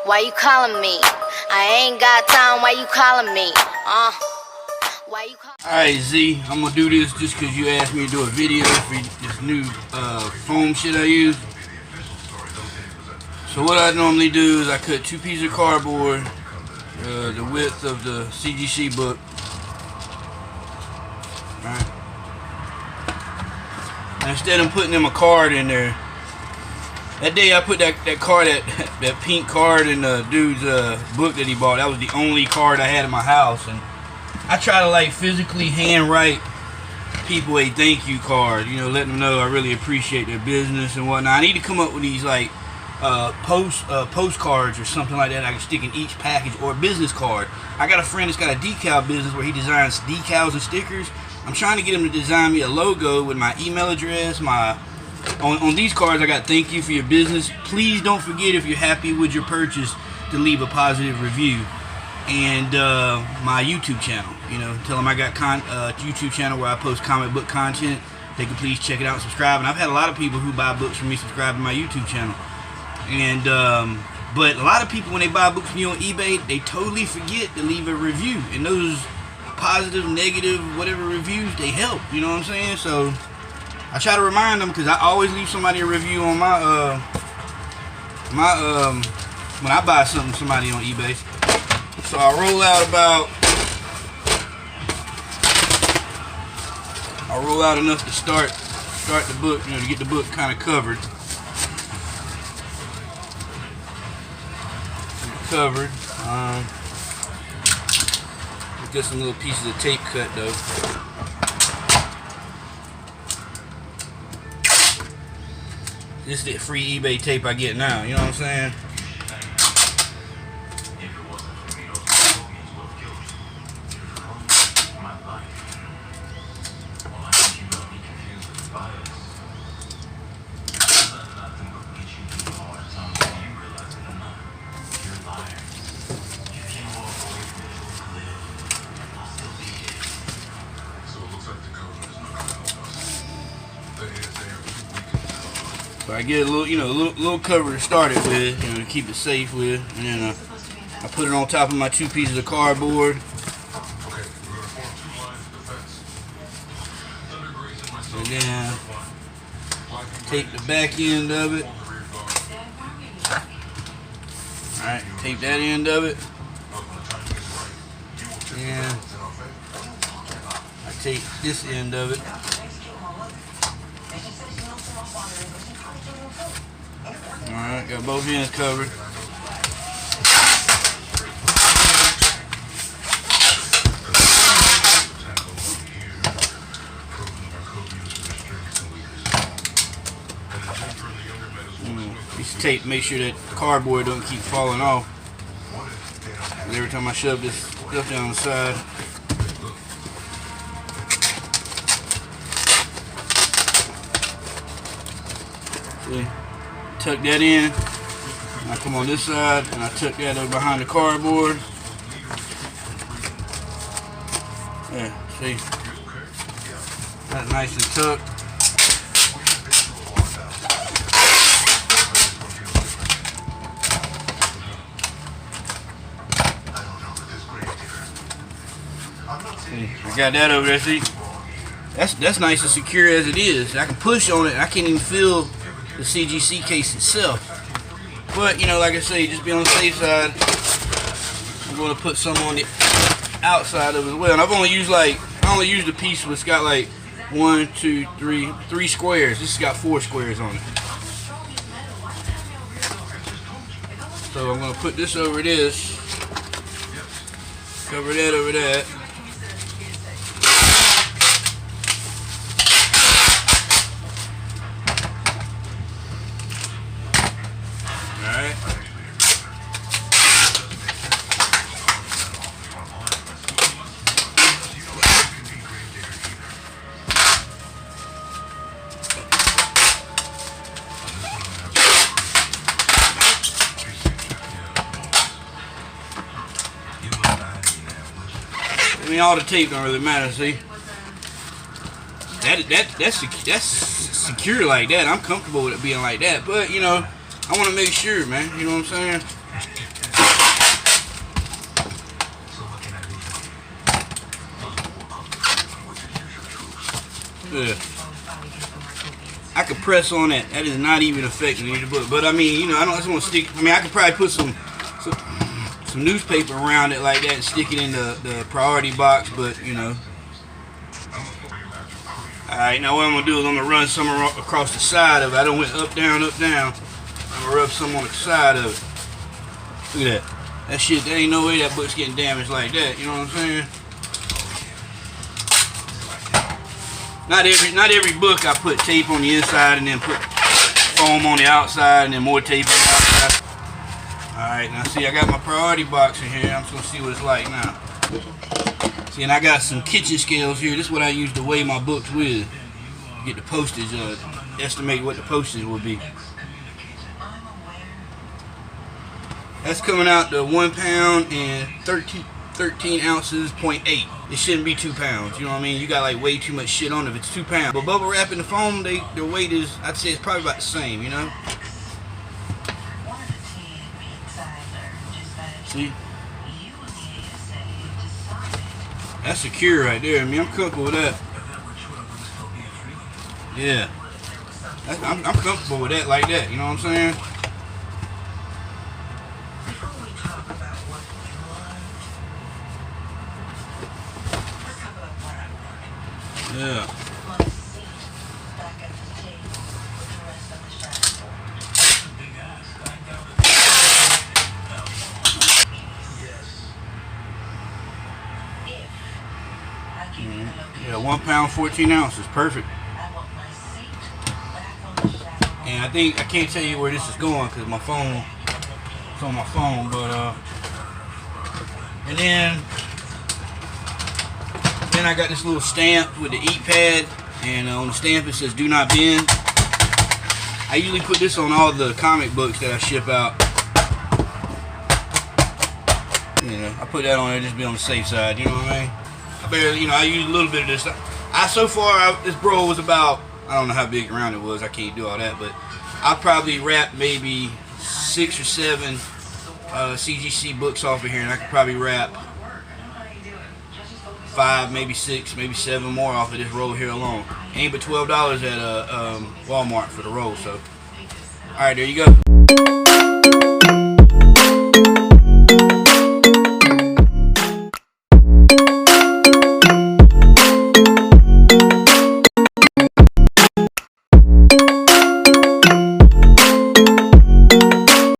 Why you calling me? I ain't got time. Why you calling me? Why you calling? Alright, Z, I'm gonna do this just because you asked me to do a video for this new foam shit I use. So what I normally do is I cut 2 pieces of cardboard, the width of the CGC book. Alright. Instead of putting them a card in there, that day I put that card, that pink card in the dude's book that he bought. That was the only card I had in my house, and I try to like physically handwrite people a thank you card, you know, letting them know I really appreciate their business and whatnot. I need to come up with these like postcards or something like that I can stick in each package, or a business card. I got a friend that's got a decal business where he designs decals and stickers. I'm trying to get him to design me a logo with my email address. On these cards I got thank you for your business. Please don't forget, if you're happy with your purchase, to leave a positive review. And my YouTube channel, you know, tell them I got YouTube channel where I post comic book content. They can please check it out and subscribe. And I've had a lot of people who buy books from me subscribe to my YouTube channel. And but a lot of people, when they buy books from you on eBay, they totally forget to leave a review. And those positive, negative, whatever reviews, they help. You know what I'm saying? So I try to remind them, because I always leave somebody a review on my when I buy something from somebody on eBay. So I roll out enough to start the book, you know, to get the book kind of covered. Get some little pieces of tape cut though. This is the free eBay tape I get now, you know what I'm saying? So I get a little, you know, little cover to start it with, you know, to keep it safe with, and then I put it on top of my 2 pieces of cardboard. And then take the back end of it. Alright, take that end of it. And I take this end of it. Alright, got both ends covered. Piece of tape to make sure that cardboard don't keep falling off. And every time I shove this stuff down the side. See? Tuck that in. I come on this side and I tuck that over behind the cardboard. Yeah, see? That's nice and tucked. See, I got that over there, see? That's nice and secure as it is. I can push on it, I can't even feel the CGC case itself. But, you know, like I say, just be on the safe side. I'm going to put some on the outside of it as well. And I only used a piece that's got like 1, 2, 3 squares. This has got 4 squares on it. So I'm going to put this over this. Cover that over that. I mean, all the tape don't really matter, see? That's secure like that. I'm comfortable with it being like that, but you know, I want to make sure, man. You know what I'm saying? Yeah. I could press on that. That is not even affecting the book. But I mean, you know, I just want to stick. I mean, I could probably put some newspaper around it like that and stick it in the priority box. But you know. All right, now what I'm gonna do is I'm gonna run some across the side of it. I don't went up, down, up, down. I'm gonna rub some on the side of it. Look at that. That shit. There ain't no way that book's getting damaged like that. You know what I'm saying? Not every book I put tape on the inside and then put foam on the outside and then more tape on the outside. Alright, now see, I got my priority box in here. I'm just going to see what it's like now. See, and I got some kitchen scales here. This is what I use to weigh my books with. Get the postage, estimate what the postage will be. That's coming out to 1 pound and 13 ounces, 0.8. It shouldn't be 2 pounds, you know what I mean? You got like way too much shit on it if it's 2 pounds. But bubble wrap and the foam, their weight is, I'd say it's probably about the same, you know? See? That's secure right there. I mean, I'm comfortable with that. Yeah. I'm comfortable with that like that, you know what I'm saying? Yeah. Yeah, 1 pound, 14 ounces, perfect. And I think I can't tell you where this is going because my phone, it's on my phone, but and then I got this little stamp with the eat pad, and on the stamp it says "Do not bend." I usually put this on all the comic books that I ship out. You know, I put that on there just to be on the safe side. You know what I mean? I barely, you know, I use a little bit of this. This bro was about, I don't know how big around it was. I can't do all that, but I probably wrapped maybe 6 or 7 CGC books off of here, and I could probably wrap 5, maybe 6, maybe 7 more off of this roll here alone. Ain't but $12 at Walmart for the roll. So, all right, there you go.